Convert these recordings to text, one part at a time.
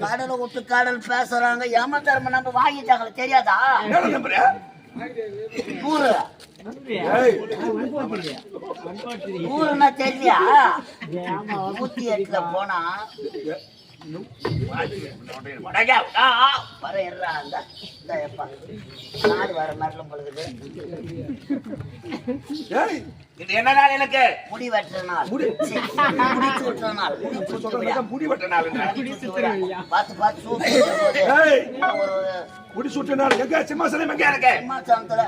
கடலை விட்டு கடல் பேசுறாங்க. யம தர்மம் நம்ம வாங்கிட்டாங்களே தெரியாதா? ஊருன்னா தெரியா? 108 போனா வர மாதிரி பொழுது இது என்ன நாள்? எனக்கு முடி வெட்டுற நாள், முடி வெட்டுற நாள். பார்த்து பார்த்து முடி சுற்ற நாள். எங்க சிம்மாசனம்? எங்க இருக்கு சிம்மாசனத்துல?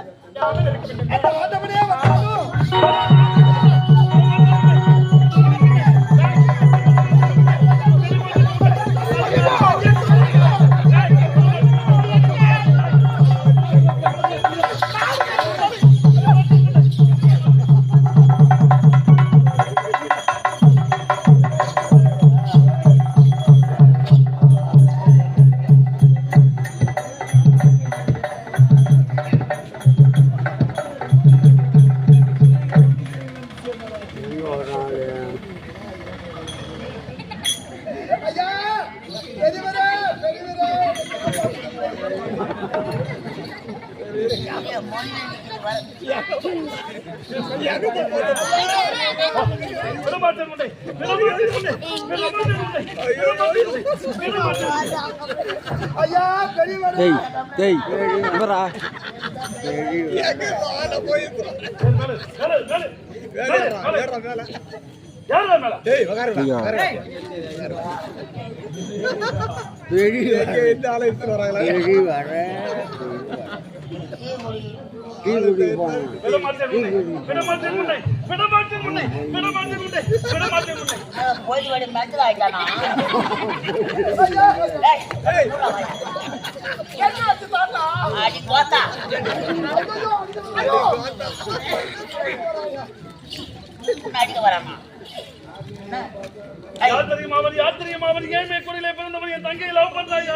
அடிக்க வராமா? யாத்திரிகமாவது ஏழ்மை குடியில பிறந்தவன் என் தங்கையை லவ் பண்றாயா?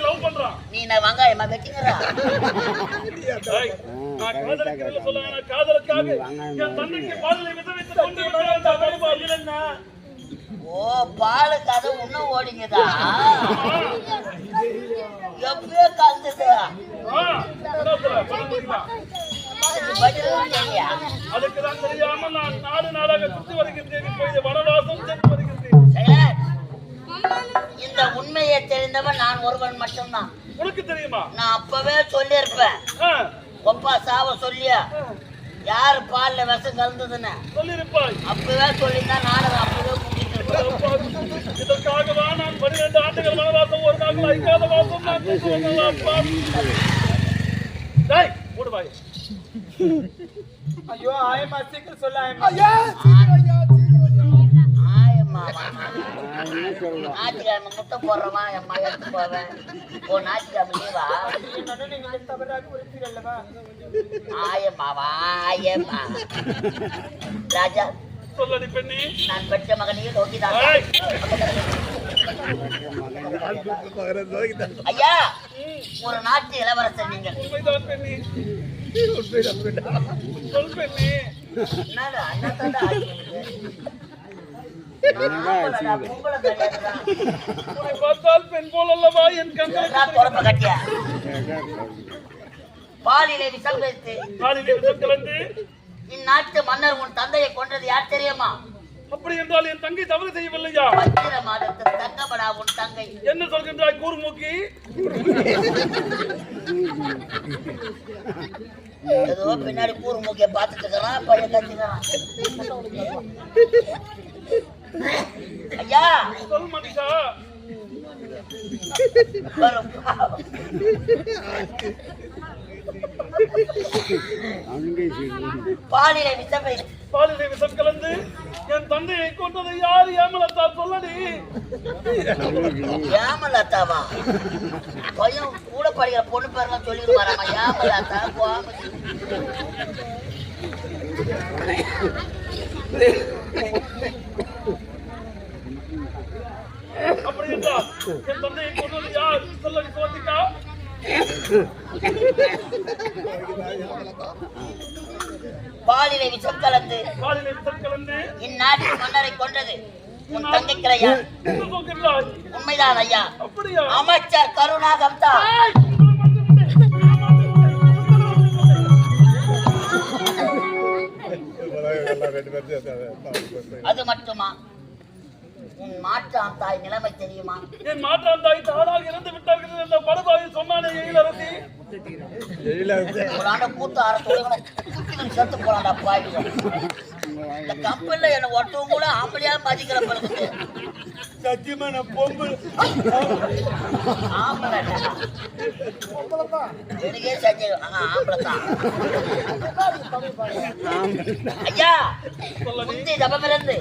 லவ் பண்றான். நீ நான் வெங்காயமா வெட்டிக்கிறா? நான் காதலுக்கு சொல்ல காதலுக்காக என் தந்தைக்கு பாதலை விதவித்து கொண்டு விட்டா. ஓ பாலுக்கு அதை இன்னும் ஓடிங்கதா? எப்பயோ கலந்துது. அதுக்குதான் தெரியாம நான் 4 நாளாக சுற்றி வருகின்றேன். வனவாசம் சென்று வருகின்றேன். இந்த உண்மையை தெரிந்தவன் நான் ஒருவன் மட்டும்தான். உனக்கு தெரியுமா? நான் அப்பவே சொல்லியிருப்பேன். ஒப்பா சாவ சொல்லியா யாரு பால்ல விஷம் கலந்ததுன்னு சொல்லிருப்பாய். அப்பவே சொல்லியிருந்தா நானும் அப்பவே கூட்டிட்டு இருப்பேன். இதற்காகவா நான் 12 ஆண்டுகள் வனவாசம், ஒரு நாள் ஐக்காத வாசம் நான் மூடுவாய். ஐயோ ஆயம்மா சீக்கிரம் சொல்ல. ஞாயிற்றுக்கிழமை முட்டை போடுறவா எம்மா எடுத்து போவேன். ஓ ஞாயிற்றுக்கிழமை லீவா? ஆயம்மாவா? ஆயம்மா ராஜா சொல்லடி பெண்ணே. நான் பெற்ற மகனையும் நோக்கிதான். ஐயா ஒரு நாட்டு இளவரசர் நீங்கள். என்னடா அண்ணா பெண் போல் அல்லவா என் கட்டியா? பாலிலே விஷம் கலந்து இந்நாட்டு மன்னர் உன் தந்தையை கொன்றது யார் தெரியுமா? அப்படி என்றால் என் தங்கை தவறு செய்யவில்லையா? பத்திர மாதத்தில் தங்கப்படா உன் தங்கை. என்ன சொல்கின்றாய் கூர்மூக்கி? ஏதோ பின்னாடி கூர்மூக்கிய பார்த்துட்டு இருக்கிறான், பையன் கட்டிக்கிறான். ஐயா சொல் மனுஷா. பாலிலே விஷம் கலந்து என் தந்தையை கொண்டது யார்? ஏமலத்தா சொல்லடி. ஏமலத்தாவா? பையன் கூட படிக்கிற பொண்ணு பேரெல்லாம் சொல்லிட்டு வராமா? ஏமலத்தா அப்படி என்றால் என் தந்தையை கொண்டது யார் சொல்லி சோதிக்கா பாலிலை விஷம் கலந்து இந்நாட்டு மன்னரை கொண்டது உன் தங்கைக்கிறையா? உண்மைதான் ஐயா. அமைச்சர் கருணாகம் தான். அது மட்டுமா? உன் மாற்றான் தாய் நிலைமை தெரியுமா? என் மாற்றான் தாய் தானாக இறந்து விட்டார்கள் என்ற படுபாவி சொன்னானே எழிலரசி. ஒரு ஆண்ட கூத்து ஆரத்தோட செத்து போலாண்டா பாய்வு. இந்த கம்பெனில என்ன ஒருத்தவங்க கூட ஆம்பளையா மதிக்கிற பிறகு சத்தியமா நான் பொம்பு ஆம்பளை எனக்கே சத்தியம். ஆம்பளை தான் ஐயா. முந்தி தபமிருந்து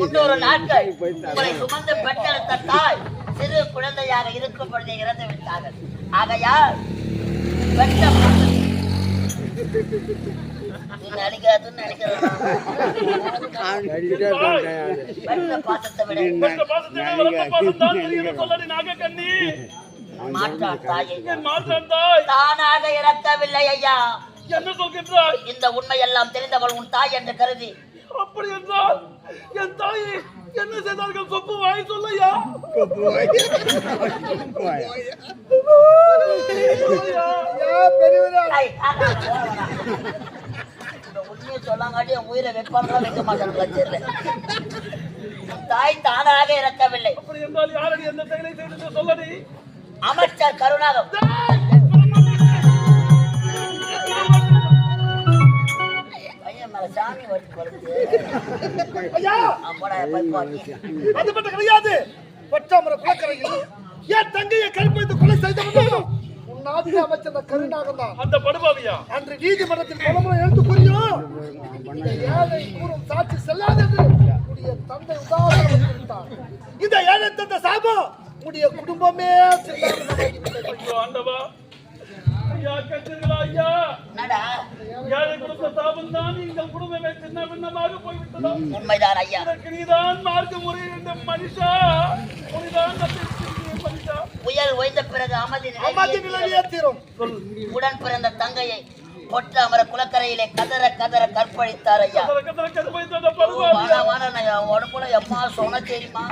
300 நாட்கள் உங்களை சுமந்து பெற்றெடுத்த தாய் சிறு குழந்தையாக இருக்கும் பொழுதே இறந்து விட்டார்கள். ஆகையால் தானாக இறக்கவில்லை ஐயா. என்ன சொல்கின்றாய்? இந்த உண்மை எல்லாம் தெரிந்தவள் உன் தாய் என்று கருதி. அப்படி என்றால் என் தாய் என்ன செய்தார்கள்? சொப்பு வாய் சொல்லையா. உண்மையை சொல்லாங்காட்டி என் உயிரை வைப்பாங்களா வைக்க மாட்டாங்களா தெரியல. தாய் தானாக இறக்கவில்லை. அப்படி என்றால் யாரடி எந்த செயலை செய்தது சொல்லடி. அமைச்சர் கருணாகம். சாமி அது மட்டும் கிடையாது. பச்சாமர குளக்கரையில் என் தங்கையை கற்பழித்து கொலை செய்தவன் நாட்டு அமைச்சர் கருணாகம் தான். அந்த படுபாவியா அன்று நீதிமன்றத்தில் பலமுறை எழுந்து கூறியும் ஏழை கூறும் சாட்சி செல்லாது என்று தந்தை உதாரணம். இந்த ஏழை தந்த சாபம் உடைய குடும்பமே ஆண்டவா. ஐயா கட்டுங்களா ஐயா. ஏழை குடும்ப சாபம் தான் எங்கள் குடும்பமே சின்ன பின்னமாக போய்விட்டதா? உண்மைதான் ஐயா. நீதான் மார்க்க முறை என்ற மனுஷா. புயல் ஓய்ந்த பிறகு அமைதி நிலையே தீரும். உடன் பிறந்த தங்கையை பொற்று அமர குளக்கரையிலே கதற கதற கற்பழித்தார் ஐயா. உடம்புல எம்மா சொன்ன தெரியுமா?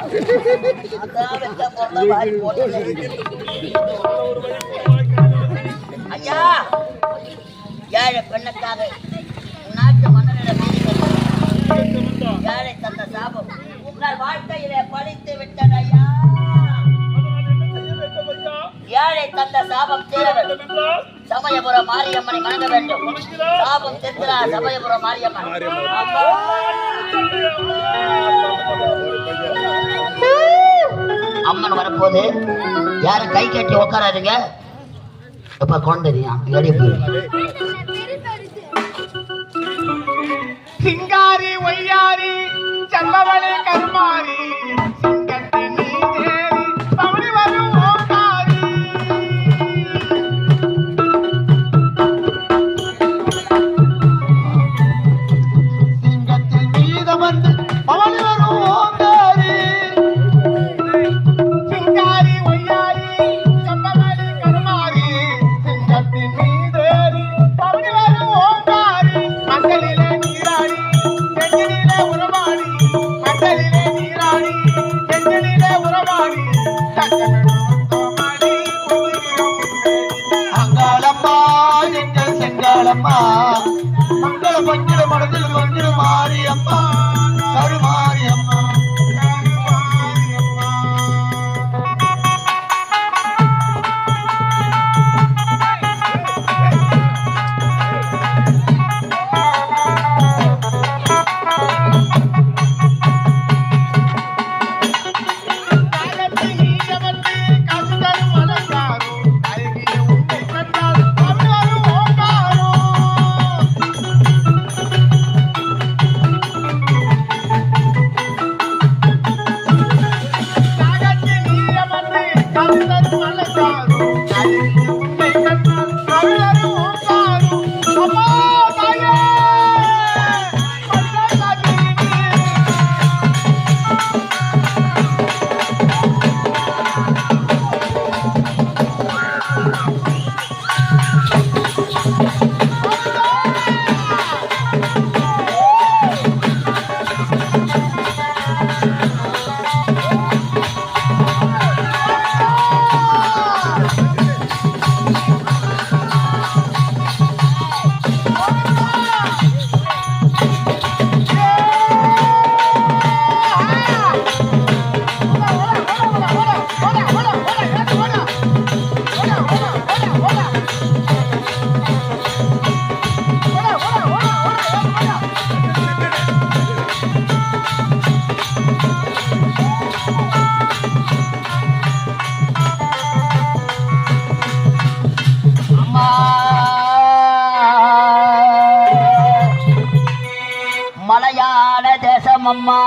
ஐயா ஏழை பெண்ணுக்காக நாட்டு மன்னனிடம் ஏழை தந்த சாபம் உங்கள் வாழ்க்கையிலே பழித்து விட்டது ஐயா. ஏழை தந்த சாபம் தீர வேண்டும். சமயபுரம் மாரியம்மனை வணங்க வேண்டும். சாபம் தீர்க்கிறார் சமயபுரம் மாரியம்மன். அம்மன் வரப்போது யாரும் கை கட்டி உட்காராதுங்க. எப்ப கொண்டறியா சிங்காரி ஒய்யாரி சல்லவளே கருமாரி சிங்கத்தின் நீதேரி பவனி வரும் ஓங்காரி. சிங்கத்தின் மீத வந்து பவனி வரும் ஓங்காரி. சிங்காரி ஒய்யாரி சல்லவளே கருமாரி சிங்கத்தின் நீதேரி பவனி வரும் ஓங்காரி. மங்களிலே நீராடி செஞ்சிலே உறவாடி மங்களிலே நீராடி செஞ்சிலே உறவாடி அங்காளம்மா எங்கள் செங்காளம்மா மங்கள பங்கிட மனதில் கொண்டு மாரியம்மா கருமாரியம்மா. மலையாள தேசம் அம்மா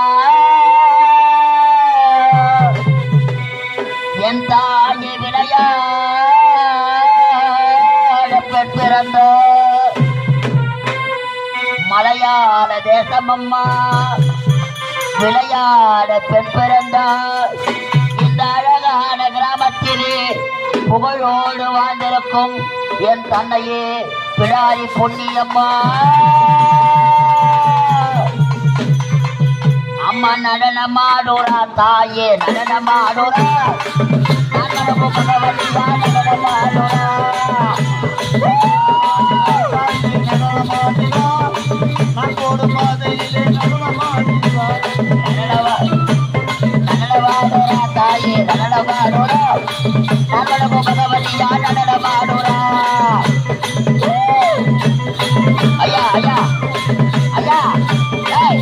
என் தாயை விளையாட பெற்றிருந்த மலையாள தேசம் அம்மா விளையாட பெண் பிறந்தார். இந்த அழகான கிராமத்திலே புகழோடு வாழ்ந்திருக்கும் என் தன்னையே பிடாரி பொன்னியம்மா அம்மா நடனமாடுறா தாயே நடனமாடுறா நடனமாடுறா தாயே நடனமாடுறா நடனமுகவலியா நடனமாடுறா. ஐயா ஐயா ஐயா ஏய்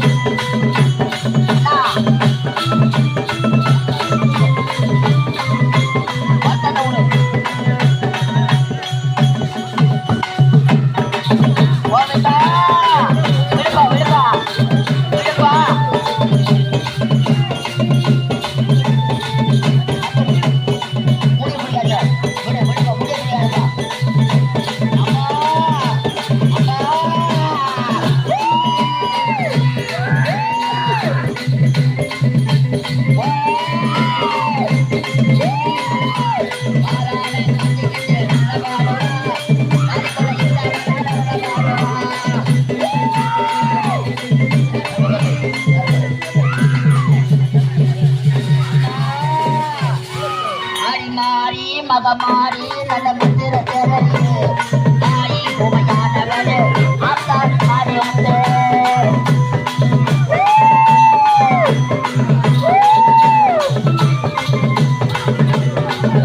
மகமாரி நல்ல முத்திர திரையே தாயி உமையானவளே ஆத்தாடி மாறி வந்து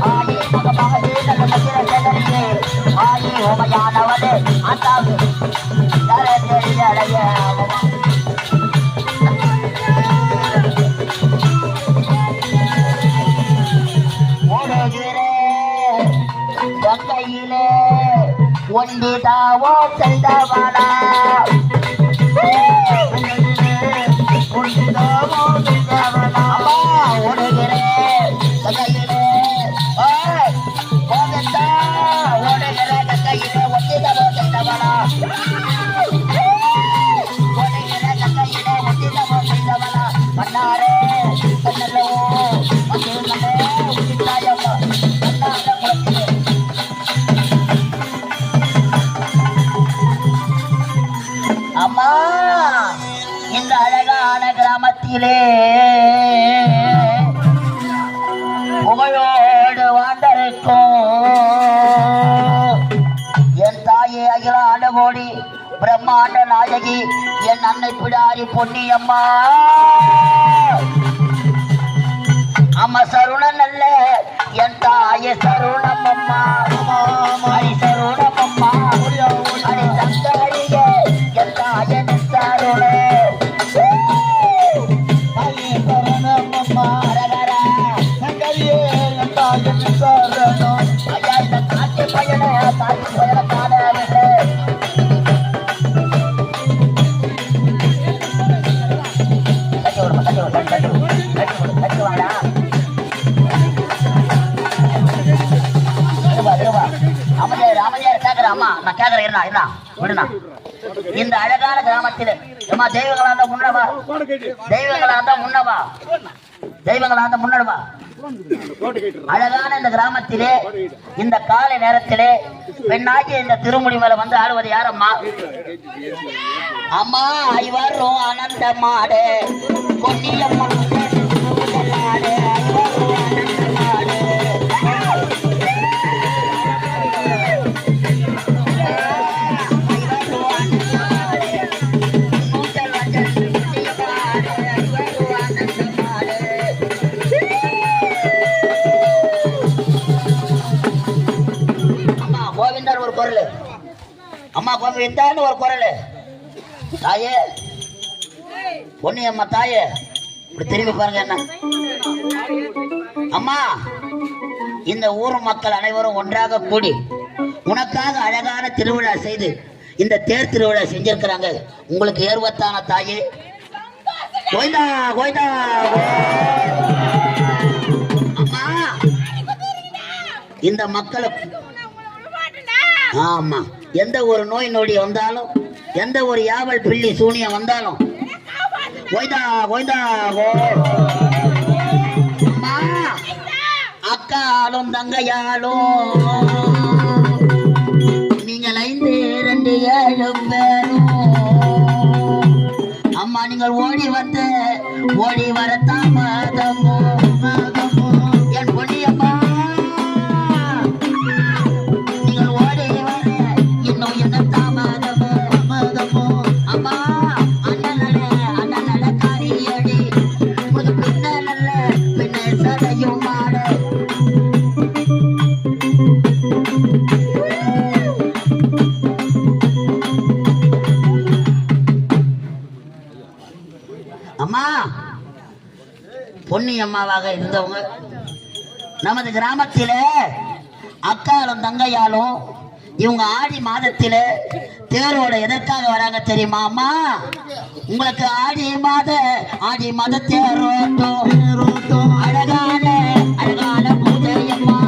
ஆயி மகமாரி நல்ல முத்திர திரையே ஆயி உமையானவளே ஆத்தாடி தரை தெரிய அடைய கங்கையிலே ஒன்றிதாவோ செய்தவனா ஒன்றிதாவோ செய்தவனா ஓடுகிறேன் கங்கையிலே ஓடுகிறேன் கங்கையிலே ஒன்றிதாவோ செய்தவனா ஓடுகிறேன் கங்கையிலே ஒன்றிதாவோ செய்தவனா பண்ணாரே கண்ணலோ மதுரமே உச்சித்தாயம்மா பண்ணார குளத்திலே அம்மா இந்த அழகான கிராமத்திலே புகழோடு வாழ்ந்திருக்கும் என் தாயே அகிலாண்ட கோடி பிரம்மாண்ட நாயகி என் அன்னை பிடாரி பொன்னியம்மா அம்மா சருணன் அல்ல என் தாயே சருணம் அம்மா அடி சருணம் அம்மா அடி தங்காரியே என் தாயே சருணே தாயே சருணம் அம்மா அரகரா தங்காரியே என் தாயே சருணம் ஐயா இந்த காட்சி பயண காணவில்லை இந்த அழகான கிராமத்தில் தெய்வங்களாந்த முன்னவா தெய்வங்களாந்த முன்னவா தெய்வங்களாந்த முன்னவா அழகான இந்த கிராமத்திலே இந்த காலை நேரத்திலே பெண்ணாகிய இந்த திருமுடி மேல வந்து ஆடுவது யாரம்மா அம்மா ஐவரும் ஆனந்த மாடு பொன்னியம்மா ஒரு குரல் அம்மா கோவிந்தான்னு ஒரு குரல் தாயே பொன்னியம்மா தாயே இப்படி திரும்பி பாருங்க என்ன அம்மா இந்த ஊர் மக்கள் அனைவரும் ஒன்றாக கூடி உனக்காக அழகான திருவிழா செய்து இந்த தேர் திருவிழா செஞ்சிருக்கிறாங்க. உங்களுக்கு ஏர்வத்தான தாயே கோயிந்தா கோயிந்தா. அம்மா இந்த மக்களை ஆமா எந்த ஒரு நோய் நொடி வந்தாலும் எந்த ஒரு யாவல் பில்லி சூனியம் வந்தாலும் கோயிந்தா கோயிந்தா கோ. அம்மா அக்காலும் தங்கையாலும் நீங்கள் 5 2 7 பேரும் அம்மா நீங்கள் ஓடி வர தாமதமோ என் பொன்னியம்மா நீங்கள் ஓடி வர இன்னும் என்ன தாமதமோ அம்மா அண்ணன் காரியடி ஒரு பின்ன சதையும் மாட. அம்மா பொன்னி அம்மாவாக இருந்தவங்க நமது கிராமத்தில அக்காலும் தங்கையாலும் இவங்க ஆடி மாதத்தில தேரோட எதற்காக வராங்க தெரியுமா அம்மா? உங்களுக்கு ஆடி மாத தேரோட்டம் அழகான பூஜை அம்மா.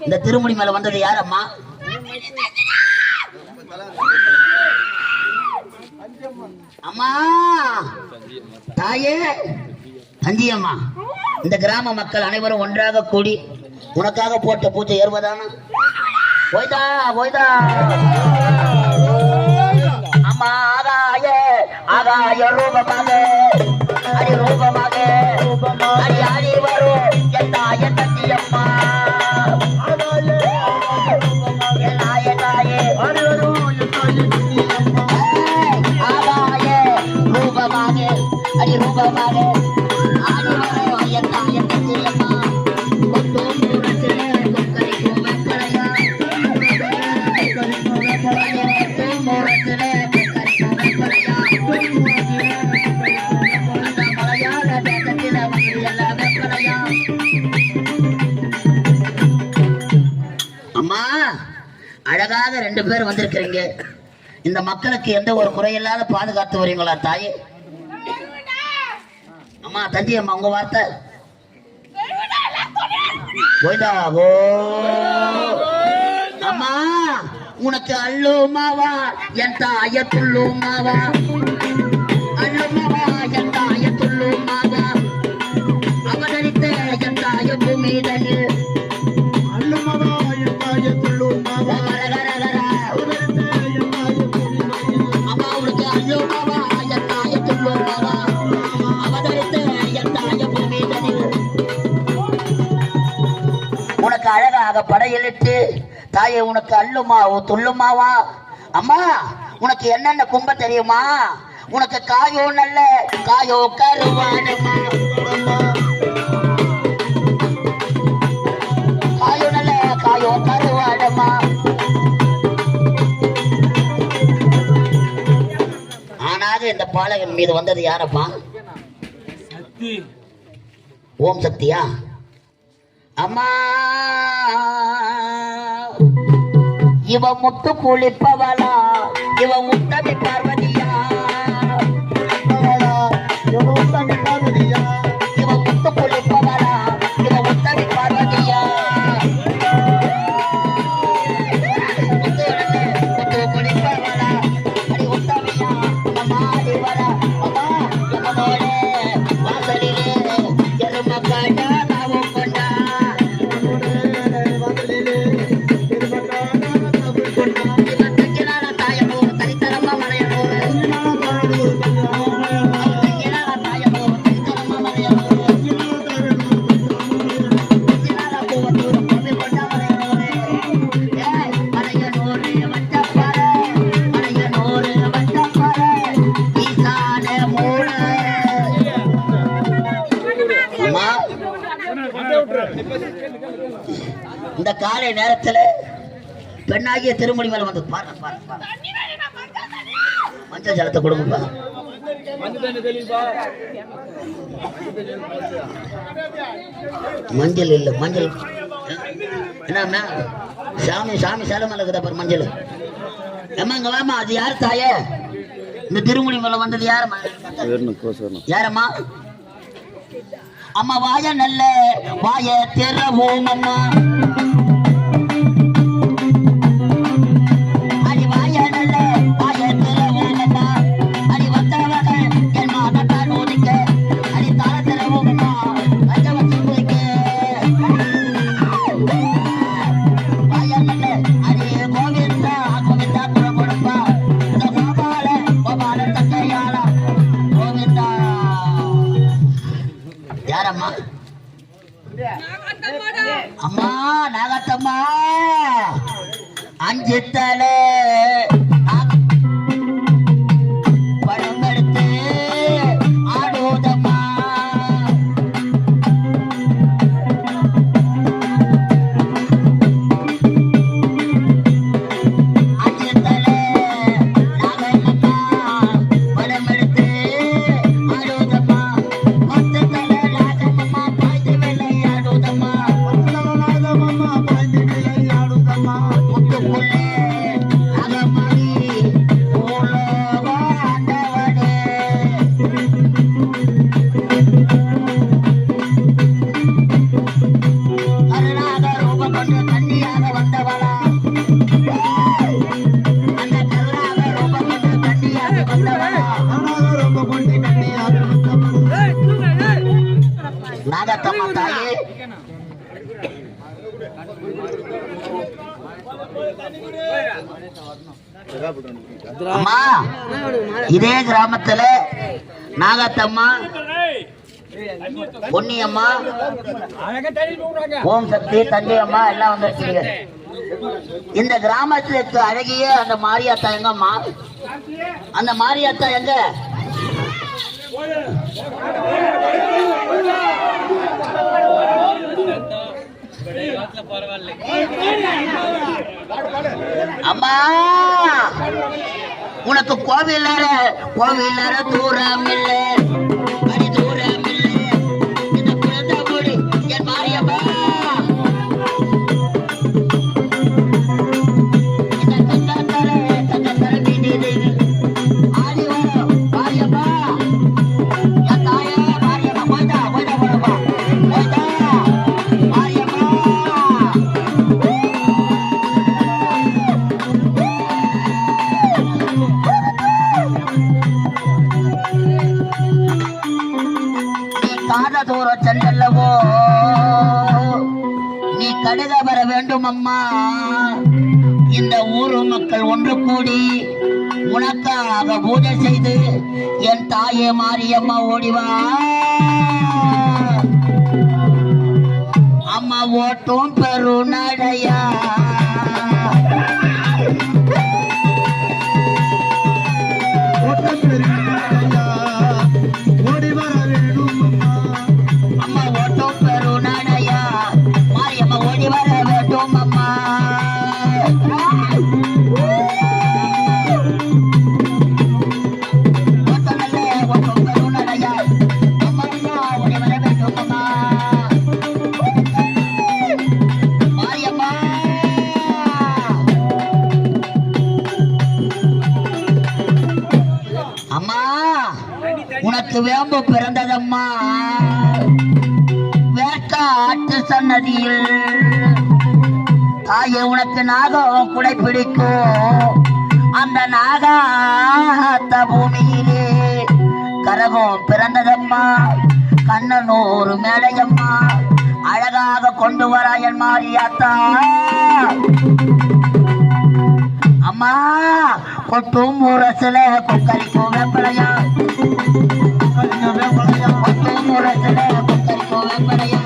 இந்த திருமுடி மேல வந்தது யார் அம்மா? அம்மா தாயே தஞ்சியம்மா. இந்த கிராம மக்கள் அனைவரும் ஒன்றாக கூடி உனக்காக போட்ட பூஜை ஏறுவதானா? போய்தா போய்தா. அம்மா ஆகாய ரூபமாக அடி வரும் என் தாய தஞ்சியம்மா. அம்மா அழகாக 2 பேர் வந்திருக்கிறீங்க. இந்த மக்களுக்கு எந்த ஒரு குறையில்லாத பாதுகாத்து வரீங்களா தாயே? அம்மா தந்தி அம்மா உங்க வார்த்தை அம்மா. உனக்கு அல்லுமாவா என் தாய துள்ளுமாவா என் தாய துள்ளுமாவா அவதரித்த என் தாய பூமிதனில் அம்மா உனக்கு அல்லுமாவா என் தாய துள்ளுமாவா உனக்கு அழகாக படையலிட்டு தாயே உனக்கு அல்லுமாவோ துள்ளுமாவா. அம்மா உனக்கு என்னென்ன கும்ப தெரியுமா? உனக்கு காயோ நல்ல காயோ கருவாடுமா காயோ நல்ல காயோ கருவாடுமா. ஆனாக இந்த பாலகன் மீது வந்தது யாரப்பா? ஓம் சக்தியா? அம்மா இவ முத்து குளிப்பவளா இவ முத்தமி பார்வதியா இவ முத்து குளிப்பவளா இவ முத்தமி பார்வதியா முத்து குளிப்பவளா அடி உத்தமியா அம்மா அடிவரா அம்மா எம்மனோட வாசலிலே எரும காட்டா நாவும் கொண்டா தாய போற தனித்தரமா மலைய போற இந்த காலை நேரத்துல பெண்ணாகிய திருமணி மேல வந்து பாரு மஞ்சள் ஜலத்தை கொடுங்கப்பா. மஞ்சள் இல்ல மஞ்சள் என்ன சாமி சாமி சேலம் மேல இருக்குதா பாரு மஞ்சள். ஏமா இங்க வாமா, அது யாரு தாயே? இந்த திருமணி மேல வந்தது யாரம்மா? யாரம்மா? அம்மா வாய நல்ல வாய திறவோம் அம்மா. அடி வாய நல்ல வாய திறவோம் அம்மா. அடி வந்தவங்க என் மாதத்தான் ஓதிக்க. அடி தாள திறவோம் அம்மா. அஞ்ச வச்சு போய்க்க வாய நல்ல அடி கோவிந்தா கோவிந்தா குல கொடுப்பா. இந்த கோபால கோபால தக்கையாளா கோவிந்தா. யாரம்மா? அம்மா நாகத்தம்மா அஞ்சு தலை படம் எடுத்து ஆடுவதம்மா. அஞ்சு தலை நாகம்மா படம் எடுத்து ஆடுவதம்மா. பத்து தலை நாகம்மா பாய்ந்து விளையாடுவதம்மா. முத்துக்குள்ளே நாகமணி உலோக ஆண்டவனே. கருணாக ரூபம் கொண்டு கன்னியாக வந்தவளா. அந்த கருணாக ரூபம் கொண்டு கன்னியாக வந்தவளா. நாகத்தம்மா தாயே, அம்மா இதே கிராமத்துல நாகத்தம்மா, பொன்னியம்மா, ஓம் சக்தி, தந்தை அம்மா எல்லாம் வந்துருக்கீங்க. இந்த கிராமத்துக்கு அழகிய அந்த மாரியாத்தா எங்கம்மா? அந்த மாரியாத்தா எங்க? அம்மா உனக்கு கோவில் தூரம் இல்லை, அடி தூரம் இல்லை. இந்த குழந்தை கூடி என் மாரியம்மா. இந்த தங்கத்தர வீதி ஆடி வரும் மாரியம்மா. என் தாயே மாரியம்மா போய்தா போய்தா போறப்பா போய்தா மாரியம்மா. தூர சென்றல்லவோ நீ கடுக வர வேண்டும் அம்மா. இந்த ஊரு மக்கள் ஒன்று கூடி உனக்காக பூஜை செய்து என் தாயே மாரியம்மா ஓடிவா. அம்மா ஓட்டும் பெருநடையா. அம்மா ஓட்டும் பெருநடையா மாரியம்மா ஓடி வர வேண்டும் அம்மா. ஓட்டும் பெருநடையா அம்மா ஓடி வர வேண்டும் அம்மா. மாரியம்மா அம்மா உனக்கு வேம்பு பிறந்ததம்மா. வேட்டாட்டு சன்னதியில் தாயே உனக்கு நாகம் குடை பிடிக்கும். அந்த நாகாத்த பூமியிலே கரகம் பிறந்ததம்மா. கண்ணனூர் மேடையம்மா அழகாக கொண்டு வராயன் மாரியாத்தா. அம்மா கொட்டும் முரசுல கொக்கரிக்கும் வேப்பலையா. கொட்டும் முரசுல கொக்கரிக்கும் வேப்பலையா.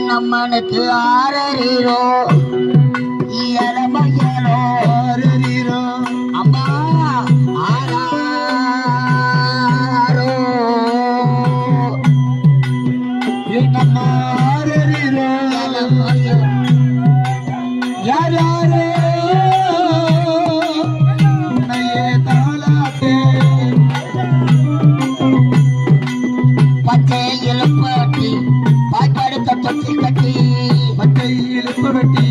நம்மனுக்கு ஆரறிரோ இயலமையலோ ஆரறிரோ அம்மா ஆராரோ நம்ம ஆரறிரோ இயலமையலோ யாரோ பச்சை இழுப்பட்டி பாய்ப்படுக்க தொட்டில் கட்டி பச்சை இழுப்பட்டி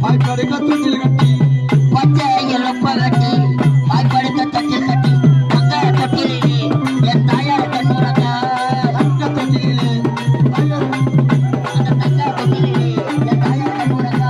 பாய்ப்படுக்க தொட்டில் கட்டி பச்சை இழுப்பட்டி பாய்ப்படுக்க தொட்டில் கட்டி அங்க தொட்டிலே என் தாயார் கண்ணுறங்க அங்க தொட்டிலே அந்த தங்க தொட்டிலே என் தாயார் கண்ணுறங்க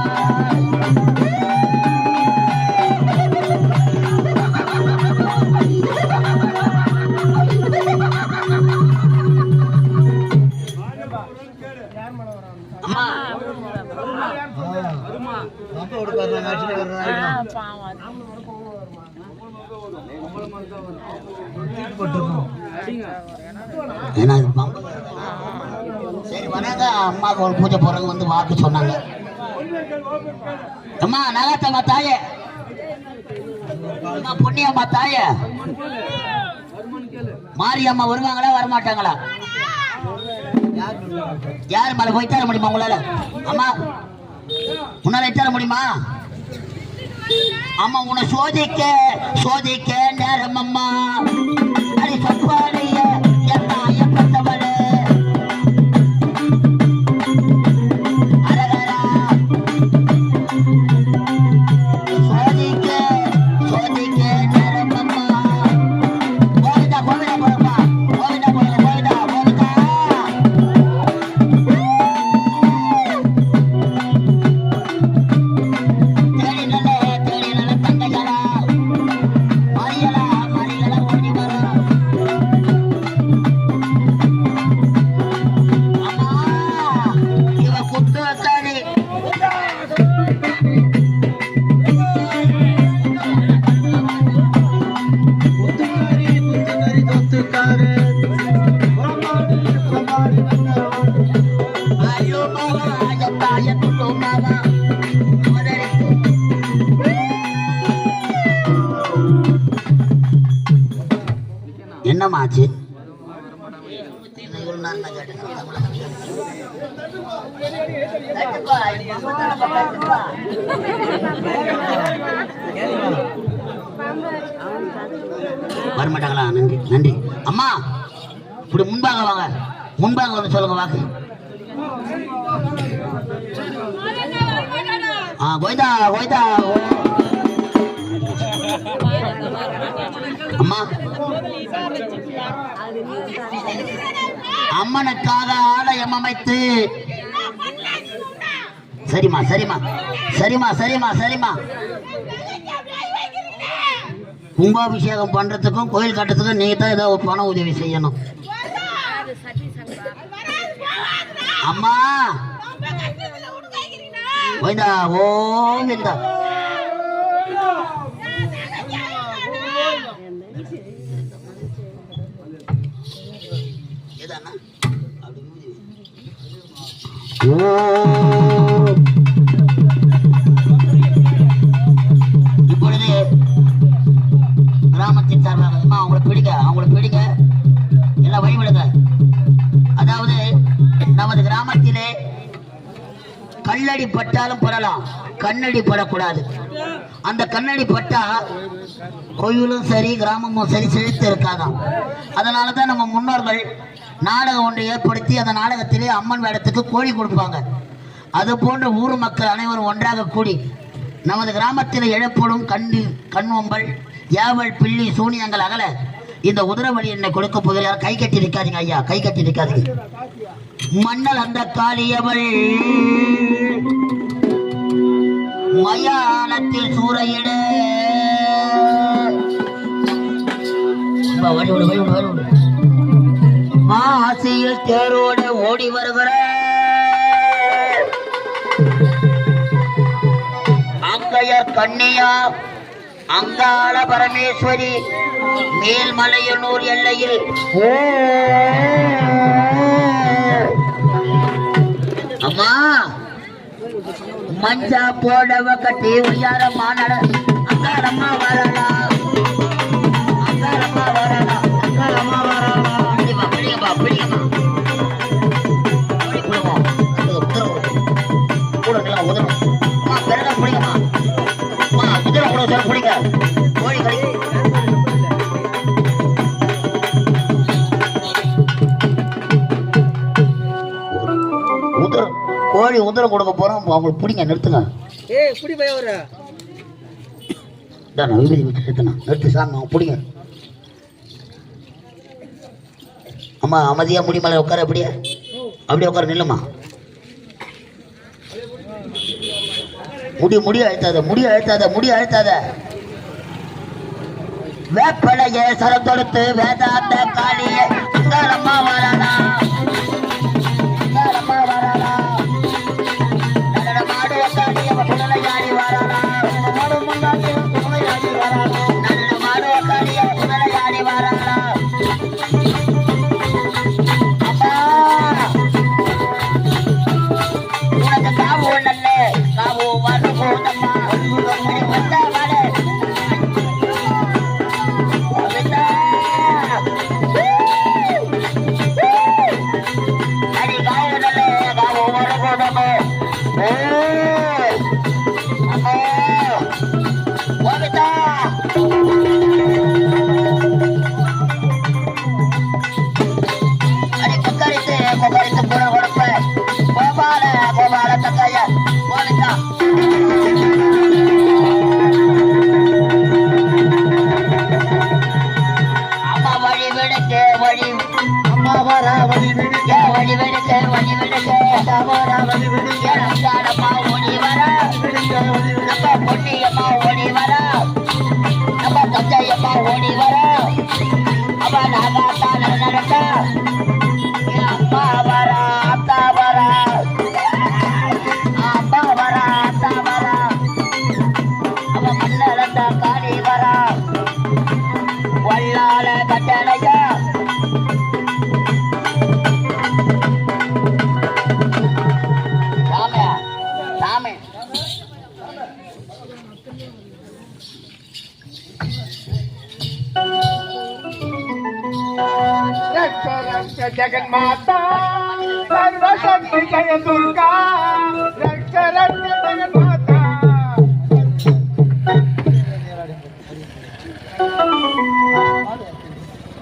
சரி வணங்க அம்மாவுக்கு ஒரு பூஜை போறவங்க வந்து வாக்கு சொன்னாங்க. அம்மா நகத்தம்மா தாயே, அம்மா பொன்னியம்மா தாயே, மாரியம்மா வருவாங்களா வரமாட்டாங்களா? யாரு மேல போய் தர முடியுமா உங்களால? அம்மா உன்னால தர முடியுமா? அம்மா உன்னை சோதிக்க சோதிக்க நேரம் அம்மா அடி சொப்பாடிய எப்பட்டவளே அரகரா சோதிக்க சோதிக்க நேரம் அம்மா கோவிந்தா கோவிந்தா போறப்பா கோவிந்தா கோவிந்தா கோவிந்தா என்னமாச்சு? வரமாட்டாங்களா? நன்றி நன்றி. அம்மா இப்படி முன்பாக வாங்க, முன்பாக வந்து சொல்லுங்க வாக்கு. கோயிதா கோயிதா. அம்மா அம்மனுக்காக ஆலயம் அமைத்து சரிமா சரிமா சரிமா சரிமா சரிமா கும்பாபிஷேகம் பண்றதுக்கும் கோயில் கட்டுறதுக்கும் நீங்க தான் ஏதோ பண உதவி செய்யணும். அம்மா கோயிந்தா கோவிந்தா. இப்பொழுது கிராமத்தின் சார்பாக அவங்கள பிடிங்க, அவங்கள பிடிங்க, எல்லாம் வழிபடுங்க. அதாவது நமது கிராமத்திலே கல்லடி பட்டாலும் படலாம், கண்ணடி படக்கூடாது. அந்த கண்ணடி பட்டா கோயிலும் சரி கிராமமும் சரி செழித்து இருக்காங்க. அதனாலதான் நம்ம முன்னோர்கள் நாடகம் ஒன்று ஏற்படுத்தி அந்த நாடகத்திலே அம்மன் வேடத்துக்கு கோழி கொடுப்பாங்க. அது போன்ற ஊர் மக்கள் அனைவரும் ஒன்றாக கூடி நமது கிராமத்தில் எழப்படும் கண்வம்பல் ஏவல் பில்லி சூனியங்கள் அகல இந்த உதிரவழி என்னை கொடுக்க போகிறார். கை கட்டி இருக்காதீங்க ஐயா, கை கட்டி இருக்காதீங்க. மன்னல் அந்த காளியவள் மயானத்தில் சூறையிட மாசியில் தேரோட ஓடி வருகிற அங்கையர் கண்ணியா அங்காள பரமேஸ்வரி மேல்மலையனூர் எல்லையில் அம்மா மஞ்சா போடவ கட்டி உயரமா நட அங்காரம்மா வரலா அங்காரம்மா வரலா அங்காரம்மா வரலா பிடிங்கப்பா பிடிங்கம்மா பிடிக்குவோம் கூட நல்லா உதவும் அம்மா பிறகு பிடிங்கம்மா அம்மா உதவ கூட சொல்ல பிடிங்க கோழி கறி கோழி உதர கொடுக்க போறோம் அவங்களுக்கு பிடிங்க நிறுத்துங்க புடி போய் வர விபதி வச்சு நிறுத்தணும் நிறுத்து சாமி அவங்க பிடிங்க அம்மா அமைதியா முடி மேலே உட்கார அப்படியே அப்படியே உட்கார நில்லுமா முடி அழுத்தாத வேப்பலைய சரம் தொடுத்து வேதாந்த காளிய அங்காரம்மா வரானா மாடுவ காளிய புனலையாடி வரானா மாடுவ காளிய புனலையாடி வரானா உனக்கு காவு ஒண்ணல்ல காவு வரு போதம்மா வந்தா வாட அடி காவு நல்ல காவு வரு போதம்மா ஓகேதா அடி கொக்கரித்து புற கொடுப்ப கோபால தக்கைய ஓகேதா அம்மா வழி விடுக்க வழி அம்மா வர வழி விடுக்க வழி விடுக்க வழி விடுக்க வர வழி விடுக்க அம்மா ஓடி வர நம்ம பொன்னியம்மா ஓடி வர நம்ம தஞ்சையம்மா ஓடி வர அவ நாகாத்தா நடக்க அம்மா வர அத்தா வர அம்மா வர அத்தா வர அவ மண்ணறந்த காளி வர வல்லால கட்டளையா சாமி जगन माता सर्वशक्ति जय दुर्गा रक्ष जगन माता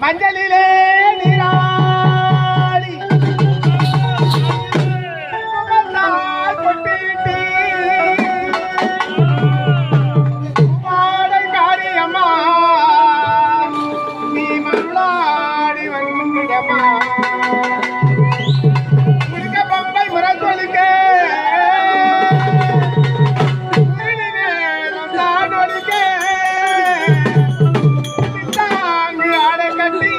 मंजलिले निराली காரியம்மா நீ மருளாடி வந்துடமா முருக பம்பை முரசொலிக்க நாடொலிக்க தாங்கி ஆடை கட்டி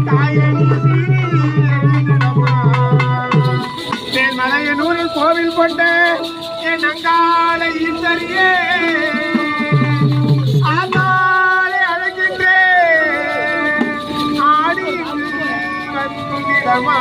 தாயணி தேன்மலையனூரில் கோவில் கொண்ட என் அங்காள ஈஸ்வரியே ஆனாலே அழைக்கின்றேன் ஆடி வந்துடமா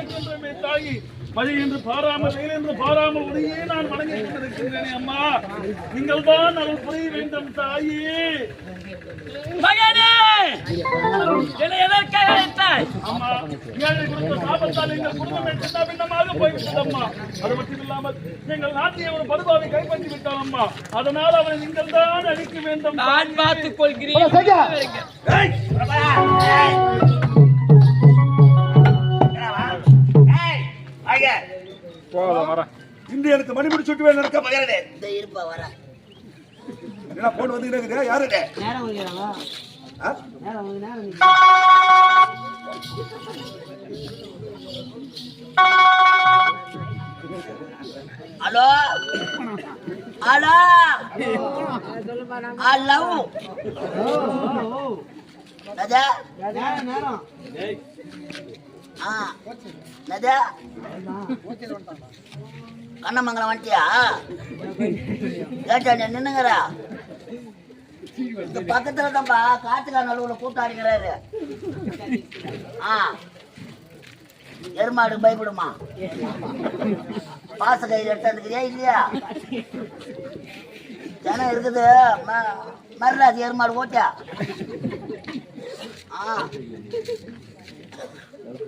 இருக்கின்றமே தாயி. மழை என்று பாராமல் வெயில் என்று பாராமல் உடையே நான் வணங்கிக் கொண்டிருக்கின்றேனே அம்மா. நீங்கள் தான் அருள் புரிய வேண்டும் தாயே. மகனே, என்னை எதற்காக அழைத்தாய்? அம்மா, ஏழை கொடுத்த சாபத்தால் எங்கள் குடும்பமே சின்ன பின்னமாக போய்விட்டது அம்மா. அது மட்டும் இல்லாமல் எங்கள் நாட்டிலே ஒரு படுபாவை கைப்பற்றி விட்டான் அம்மா. அதனால் அவரை நீங்கள் தான் அழிக்க வேண்டும். நான் பார்த்துக் கொள்கிறேன். ஏய், பிரபா, ஏய். என்னவா? ஏய், வாங்க. இன்று எனக்கு மணிமுடி சுட்டு வேணும் இருக்க மகனே, இந்த இருப்பா வர என்ன போன் வந்து இருக்குது யாரு இது? நேரம் வைக்கிறாங்க ஆ? நேரம் ஹலோ ஹலோ ஹலோ ராஜா ஆ ராஜா கண்ணமங்கலம் வந்துட்டியா கேட்டா நின்னுங்கிறா இந்த பக்கத்துல தான்ப்பா காத்துக்கா நடுவுல கூட்டாடிக்கிறாரு ஆ எருமாடு பயப்படுமா பாச கையில் எடுத்துக்கிறியா இல்லையா ஜனம் இருக்குது மர்ராஜ் எருமாடு ஓட்டியா ஆ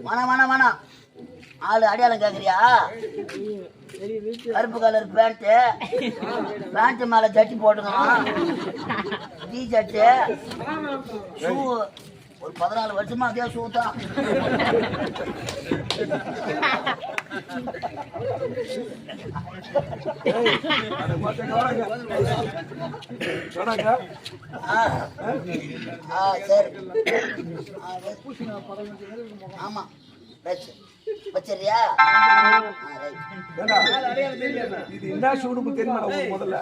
வேணாம் ஆளு அடையாளம் கேக்குறியா கருப்பு கலர் பேண்ட் மேல ஜட்டி போட்டுக்கலாம் டீ ஷர்ட்டு ஷூ ஒரு 14 வருஷமா அதே ஷூ தான் சரி ஆமா வச்சிரியா இது என்ன ஷூனுக்கு தெரியுமா முதல்ல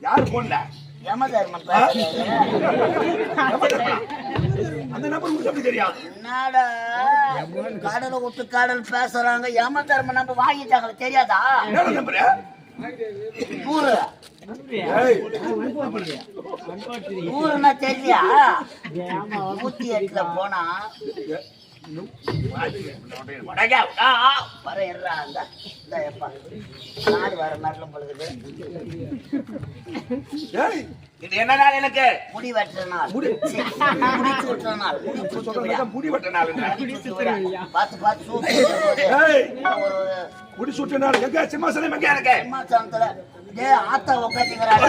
யாரு போன்ல யமதர்மன் அந்த நம்பர் உங்களுக்கு தெரியும் என்னடா கடலை விட்டு கடல் பேசுறாங்க யமதர்மன் நம்ம வாங்கிட்டாங்க தெரியாதா நம்பர் 100 100ன்னா தெரியா 108ல போனா வர மரலம் பொழுது இது என்ன நாள் எனக்கு? முடி வெட்டுற நாள் முடி வெட்டுற நாள் முடி வெட்ட நாள். பார்த்து முடி சுட்ட நாள் எங்க சிம்மாசனம் எங்க இருக்கு? சிம்மாசனத்துல ஆத்தா உட்காந்துக்கிறாங்க.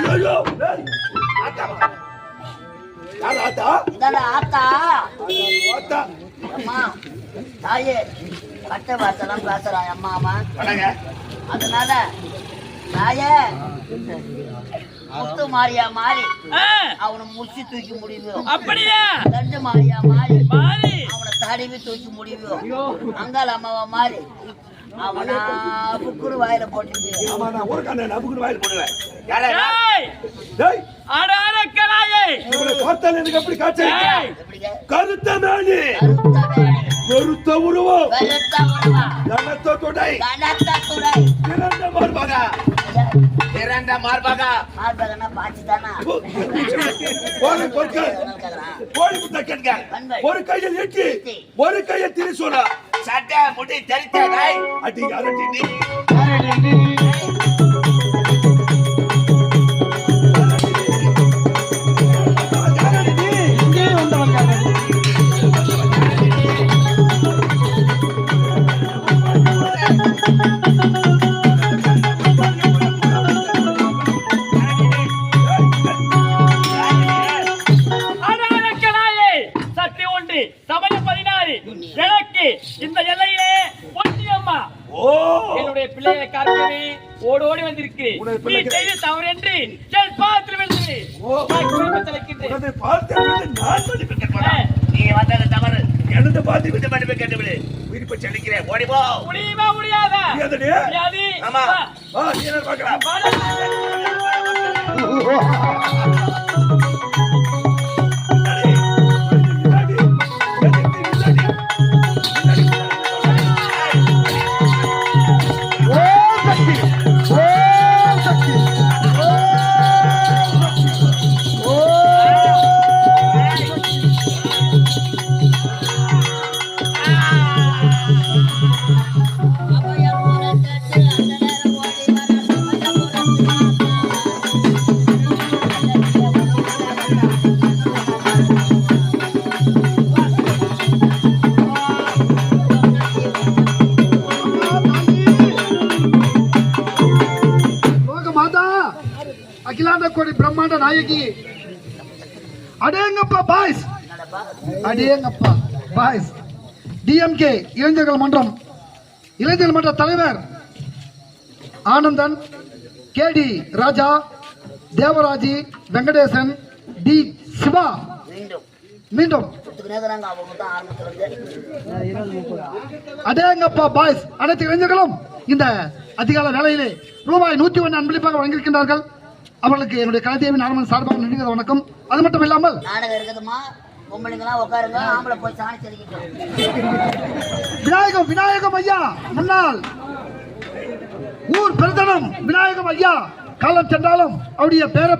ஆத்தா அம்மா தாயே கட்ட வார்த்தைலாம் பேசுறான் அம்மா அதனால தாயே முத்து மாரியா மாறி அவனை முடிச்சு தூக்கி முடியும். அப்படியா? தண்டு மாரியா மாறி அவனை தடவி தூக்கி முடியும். அங்கால அம்மாவா மாறி அவனா புக்குரு வாயில போட்டு எப்படி காட்சி கருத்த மேனி கருத்த உருவம் கனத்த தொடை இரண்ட மார்பகா மார்பகனா பாச்சுதானா கோழி முட்டை கேட்க ஒரு கையில் எட்டி ஒரு கையில் திரிசூலா சட்டை முடி தெரித்தாய் அடி அரட்டி இந்த எல்லையிலே பொன்னியம்மா என்னுடைய பிள்ளையை காக்கவே ஓடோடி வந்திருக்கிறேன். நீ செய்த தவறு என்று என் பாத்திரம் விழுந்தது. நீ வந்தது தவறு. எனது பாத்தி விட்டு மன்னிப்பு கேட்டுவிடு. உயிர்ப்பு செலுக்கிறேன். ஓடிப்போ. முடியுமா முடியாதா? முடியாது. ஆமா. நீ என்ன பார்க்கலாம்? நாயகி. அடேங்கப்பா பாய்ஸ், அடேங்கப்பா பாய்ஸ். டிஎம்கே இளைஞர்கள் மன்ற தலைவர் ஆனந்தன், கேடி ராஜா, தேவராஜி, வெங்கடேசன், டி சிவா. மீண்டும் அடேங்கப்பா பாய்ஸ் அனைத்து இளைஞர்களும் இந்த அதிகால வேளையிலே ரூபாய் 101 அன்பளிப்பாக வழங்கியிருக்கின்றார்கள். அவர்களுக்கு என்னுடைய கலைதேவி நார்மன் சார்பாக நன்றி வணக்கம். அது மட்டும் இல்லாமல் நாடகம் இருக்குதுமா, பொம்பளைங்களாம் உட்காருங்க, ஆம்பளை போய் சாணி தெளிக்கிட்டோம். விநாயகம் ஐயா முன்னாள் ஊர் பிரதனம் விநாயகம் ஐயா காலம் சென்றாலும் அவருடைய பேர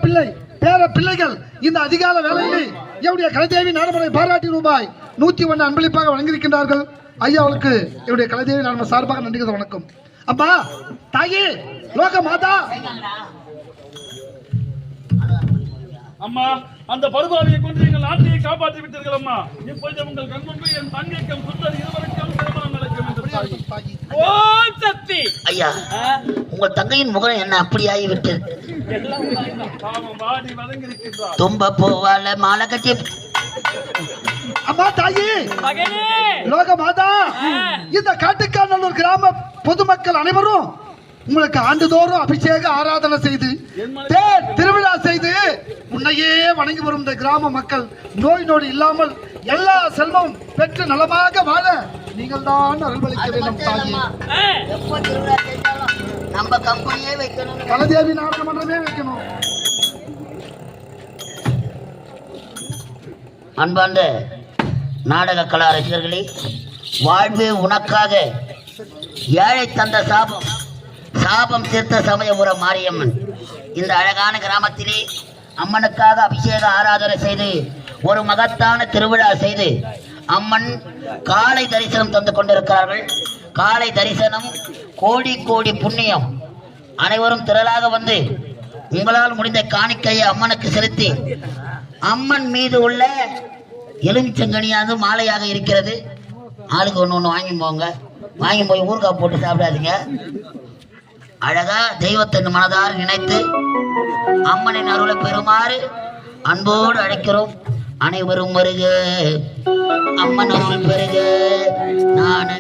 பிள்ளைகள் இந்த அதிகால வேளையிலே என்னுடைய கலைதேவி நாடமனை பாராட்டி ரூபாய் 101 அன்பளிப்பாக வழங்கியிருக்கின்றார்கள். ஐயா அவளுக்கு என்னுடைய கலைதேவி நாடம சார்பாக நன்றி வணக்கம். அப்பா தாயே லோக மாதா. அம்மா, அந்த படுபாவியை கொண்டு எங்கள் நாட்டையை காப்பாற்றி விட்டீர்கள் அம்மா. இப்பொழுது உங்கள் கண்முன்பு என் தங்கைக்கும் சுந்தர் இருவருக்கும் திருமணம் நடக்கும் என்று தாயி. ஓம் சக்தி. ஐயா, உங்கள் தங்கையின் முகம் என்ன அப்படி ஆகிவிட்டது? பாவம் வாடி வதங்கியிருக்கின்றார். தும்ப போவால மாலை கட்டி. அம்மா தாயே மகனே லோக மாதா, இந்த காட்டுக்கானூர் கிராம பொதுமக்கள் அனைவரும் உங்களுக்கு ஆண்டுதோறும் அபிஷேக ஆராதனை செய்து தேர் திருவிழா செய்து உன்னையே வணங்கி வரும் இந்த கிராம மக்கள் நோய் நொடி இல்லாமல் எல்லா செல்வம் பெற்று நலமாக வாழ நீங்கள் தான் அருள்வளிக்க வேண்டும் தாயே. எப்போ திருவிழா செஞ்சாலும் நம்ம கம்பெனியே வைக்கணும், கலதேவி நாடக மன்றமே வைக்கணும். அன்பார்ந்த நாடக கலா ரசிகர்களே, வாழ்வே உனக்காக ஏழை தந்த சாபம் தீர்த்த சமயபுர மாரியம்மன் இந்த அழகான கிராமத்திலே அம்மனுக்காக அபிஷேக ஆராதனை செய்து ஒரு மகத்தான திருவிழா செய்து அம்மன் காலை தரிசனம் தந்து கொண்டிருக்கிறார்கள். காலை தரிசனம் கோடி கோடி புண்ணியம். அனைவரும் திரளாக வந்து உங்களால் முடிந்த காணிக்கையை அம்மனுக்கு செலுத்தி அம்மன் மீது உள்ள எலுமிச்சங்கனியாக மாலையாக இருக்கிறது. ஆளுக்கு ஒன்று வாங்கி போங்க. வாங்கி போய் ஊறுகாய் போட்டு சாப்பிடாதீங்க. அழகா தெய்வத்தின் மனதார் நினைத்து அம்மனின் அருளை பெறுமாறு அன்போடு அழைக்கிறோம். அனைவரும் வருக, அம்மன் அருள் பெறுக. நான்